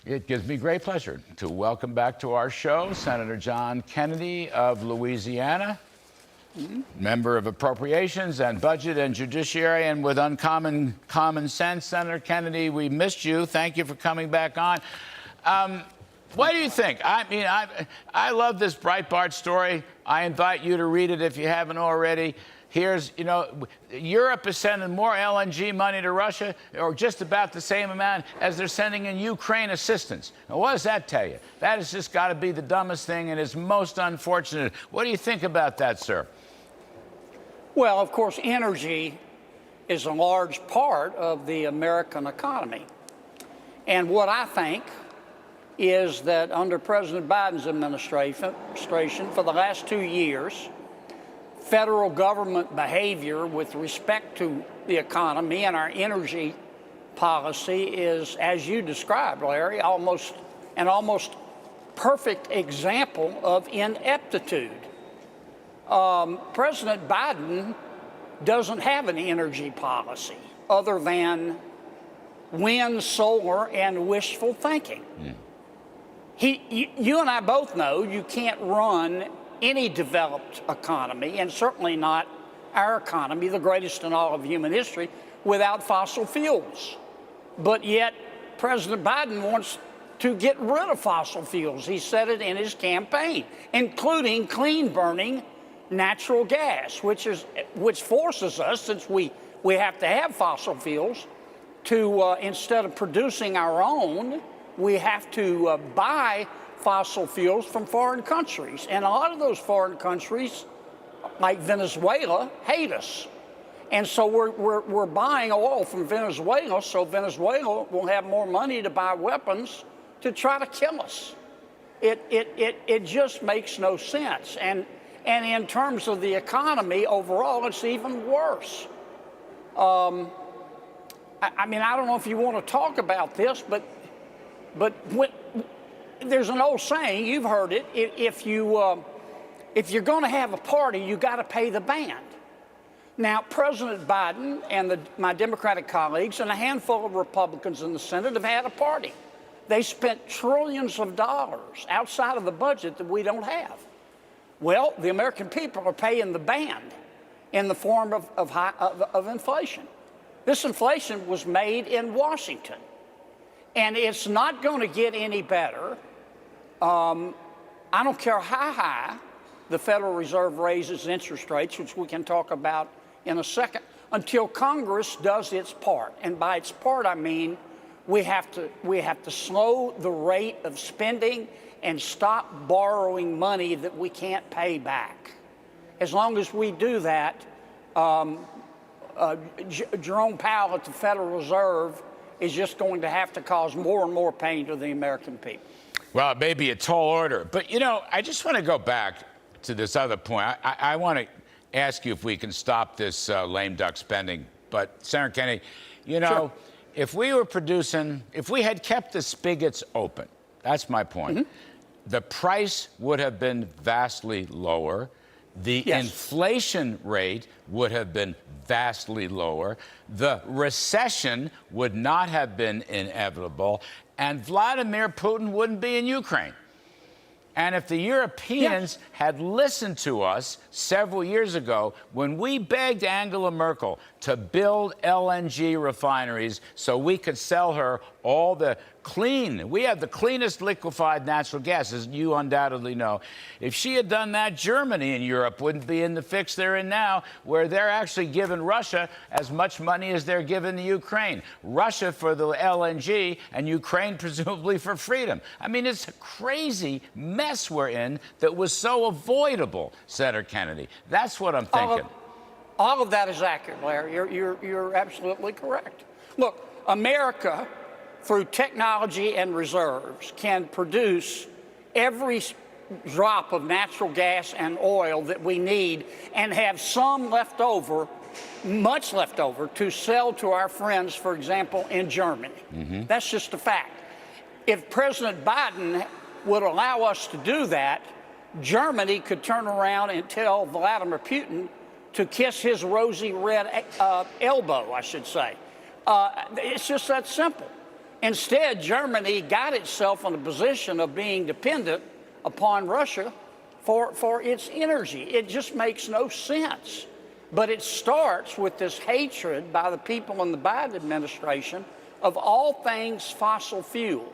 It gives me great pleasure to welcome back to our show Senator John Kennedy of Louisiana, member of Appropriations and Budget and Judiciary, and with uncommon common sense. Senator Kennedy, we missed you. Thank you for coming back on. What do you think? I mean, I love this Breitbart story. I invite you to read it if you haven't already. Here's, Europe is sending more LNG money to Russia, or just about the same amount as they're sending in Ukraine assistance. Now, what does that tell you? That has just got to be the dumbest thing and is most unfortunate. What do you think about that, sir? Well, of course, energy is a large part of the American economy. And what I think is that under President Biden's administration, for the last 2 years, federal government behavior with respect to the economy and our energy policy is, as you described, Larry, almost perfect example of ineptitude. President Biden doesn't have an energy policy other than wind, solar, and wishful thinking. You and I both know you can't run any developed economy, and certainly not our economy, the greatest in all of human history, without fossil fuels. But yet, President Biden wants to get rid of fossil fuels. He said it in his campaign, including clean burning natural gas, which forces us, since we have to have fossil fuels, to instead of producing our own, we have to buy fossil fuels from foreign countries. And a lot of those foreign countries, like Venezuela, hate us. And so we're buying oil from Venezuela, so Venezuela will have more money to buy weapons to try to kill us. It just makes no sense. And in terms of the economy overall, it's even worse. I mean, I don't know if you want to talk about this, but there's an old saying, you've heard it, if you're going to have a party, you got to pay the band. Now, President Biden and my Democratic colleagues and a handful of Republicans in the Senate have had a party. They spent trillions of dollars outside of the budget that we don't have. Well, the American people are paying the band in the form of inflation. This inflation was made in Washington, and it's not going to get any better. I don't care how high the Federal Reserve raises interest rates, which we can talk about in a second, until Congress does its part. And by its part, I mean we have to slow the rate of spending and stop borrowing money that we can't pay back. As long as we do that, Jerome Powell at the Federal Reserve is just going to have to cause more and more pain to the American people. Well, it may be a tall order, but I just want to go back to this other point. I want to ask you if we can stop this lame duck spending. But Senator Kennedy, Sure. if we had kept the spigots open, that's my point, the price would have been vastly lower. The inflation rate would have been vastly lower. The recession would not have been inevitable. And Vladimir Putin wouldn't be in Ukraine. And if the Europeans had listened to us several years ago when we begged Angela Merkel to build LNG refineries so we could sell her all the we have the cleanest liquefied natural gas, as you undoubtedly know. If she had done that, Germany and Europe wouldn't be in the fix they're in now, where they're actually giving Russia as much money as they're giving the Ukraine. Russia for the LNG and Ukraine presumably for freedom. I mean, it's a crazy mess we're in that was so avoidable, Senator Kennedy. That's what I'm thinking. All of that is accurate, Larry. You're absolutely correct. Look, America, through technology and reserves, can produce every drop of natural gas and oil that we need and have some left over, much left over, to sell to our friends, for example, in Germany. That's just a fact. If President Biden would allow us to do that, Germany could turn around and tell Vladimir Putin to kiss his rosy red elbow, I should say. It's just that simple. Instead, Germany got itself in a position of being dependent upon Russia for its energy. It just makes no sense. But it starts with this hatred by the people in the Biden administration of all things fossil fuel.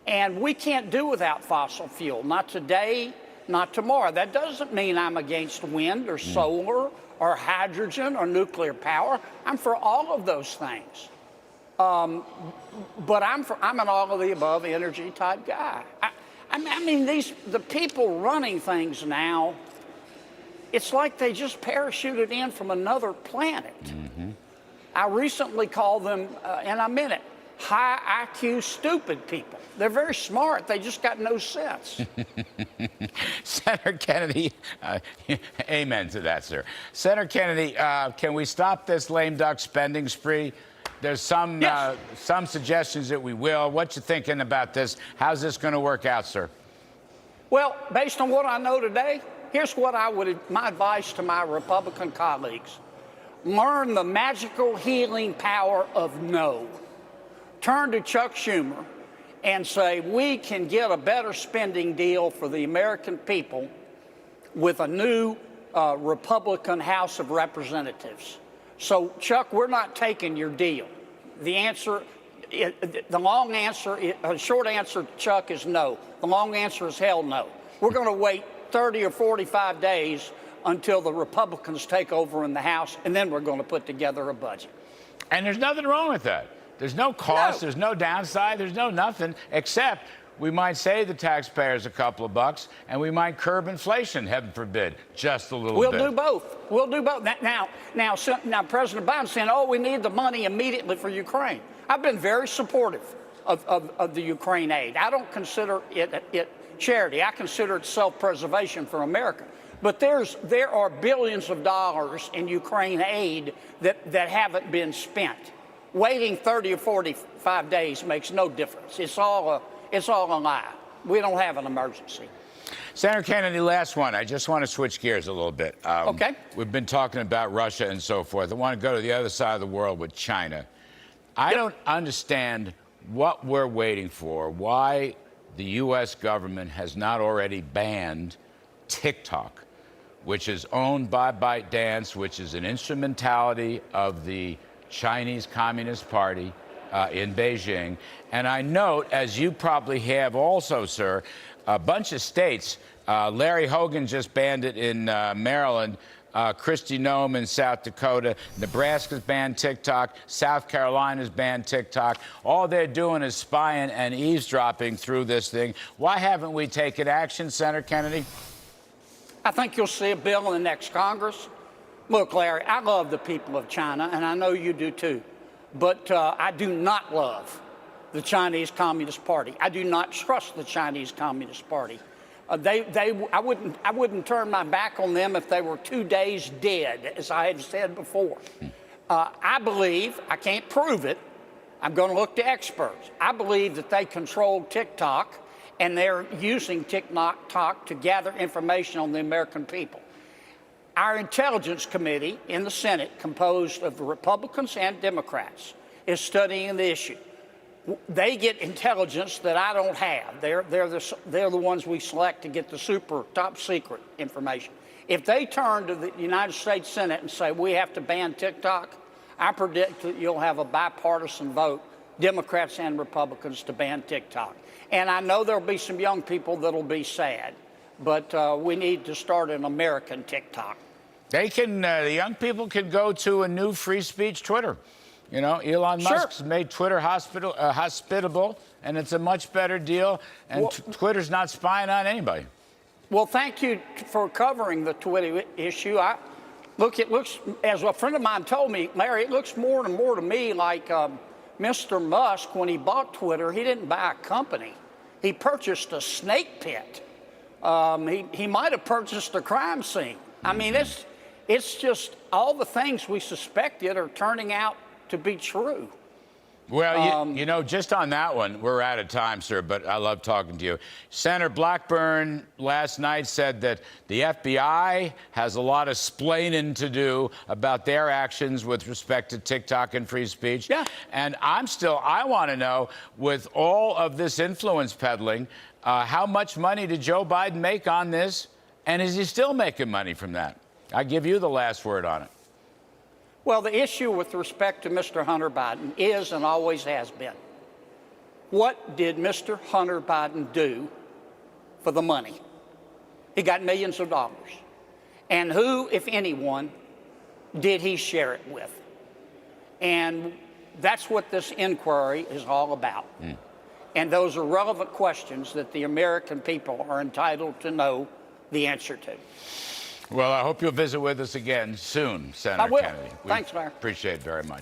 And we can't do without fossil fuel, not today, not tomorrow. That doesn't mean I'm against wind or solar or hydrogen or nuclear power. I'm for all of those things. But I'm an all of the above energy type guy. I mean, the people running things now, it's like they just parachuted in from another planet. I recently called them, and I meant it, high IQ stupid people. They're very smart. They just got no sense. Senator Kennedy, amen to that, sir. Senator Kennedy, can we stop this lame duck spending spree? There's some suggestions that we will. What you thinking about this? How's this going to work out, sir? Well, based on what I know today, here's what my advice to my Republican colleagues. Learn the magical healing power of no. Turn to Chuck Schumer and say, we can get a better spending deal for the American people with a new Republican House of Representatives. So, Chuck, we're not taking your deal. The short answer, Chuck, is no. The long answer is hell no. We're going to wait 30 or 45 days until the Republicans take over in the House, and then we're going to put together a budget. And there's nothing wrong with that. There's no cost, there's no downside, there's no nothing, except we might save the taxpayers a couple of bucks, and we might curb inflation, heaven forbid, just a little bit. We'll do both. We'll do both. Now, President Biden's saying, oh, we need the money immediately for Ukraine. I've been very supportive of the Ukraine aid. I don't consider it charity. I consider it self-preservation for America. But there are billions of dollars in Ukraine aid that haven't been spent. Waiting 30 or 45 days makes no difference. It's all a lie. We don't have an emergency. Senator Kennedy, last one. I just want to switch gears a little bit. Okay. We've been talking about Russia and so forth. I want to go to the other side of the world with China. I don't understand what we're waiting for, why the U.S. government has not already banned TikTok, which is owned by ByteDance, which is an instrumentality of the Chinese Communist Party in Beijing. And I note, as you probably have also, sir, a bunch of states, Larry Hogan just banned it in Maryland, Kristi Noem in South Dakota, Nebraska's banned TikTok, South Carolina's banned TikTok. All they're doing is spying and eavesdropping through this thing. Why haven't we taken action, Senator Kennedy? I think you'll see a bill in the next Congress. Look, Larry, I love the people of China, and I know you do too. But I do not love the Chinese Communist Party. I do not trust the Chinese Communist Party. I wouldn't turn my back on them if they were 2 days dead, as I had said before. I believe, I can't prove it, I'm going to look to experts. I believe that they control TikTok, and they're using TikTok to gather information on the American people. Our Intelligence Committee in the Senate, composed of Republicans and Democrats, is studying the issue. They get intelligence that I don't have. They're the ones we select to get the super top secret information. If they turn to the United States Senate and say we have to ban TikTok, I predict that you'll have a bipartisan vote, Democrats and Republicans, to ban TikTok. And I know there'll be some young people that'll be sad, but we need to start an American TikTok. They can, the young people can go to a new free speech Twitter. You know, Elon Musk's made Twitter hospitable, and it's a much better deal. And Twitter's not spying on anybody. Well, thank you for covering the Twitter issue. It looks, as a friend of mine told me, Larry, it looks more and more to me like Mr. Musk, when he bought Twitter, he didn't buy a company. He purchased a snake pit. He might have purchased a crime scene. I mean, it's just all the things we suspected are turning out to be true. Well, you know, just on that one, we're out of time, sir, but I love talking to you. Senator Blackburn last night said that the FBI has a lot of splaining to do about their actions with respect to TikTok and free speech. Yeah. And I want to know, with all of this influence peddling, how much money did Joe Biden make on this? And is he still making money from that? I give you the last word on it. Well, the issue with respect to Mr. Hunter Biden is and always has been, what did Mr. Hunter Biden do for the money? He got millions of dollars. And who, if anyone, did he share it with? And that's what this inquiry is all about. And those are relevant questions that the American people are entitled to know the answer to. Well, I hope you'll visit with us again soon, Senator I will. Kennedy. Thanks, Mayor. Appreciate it very much.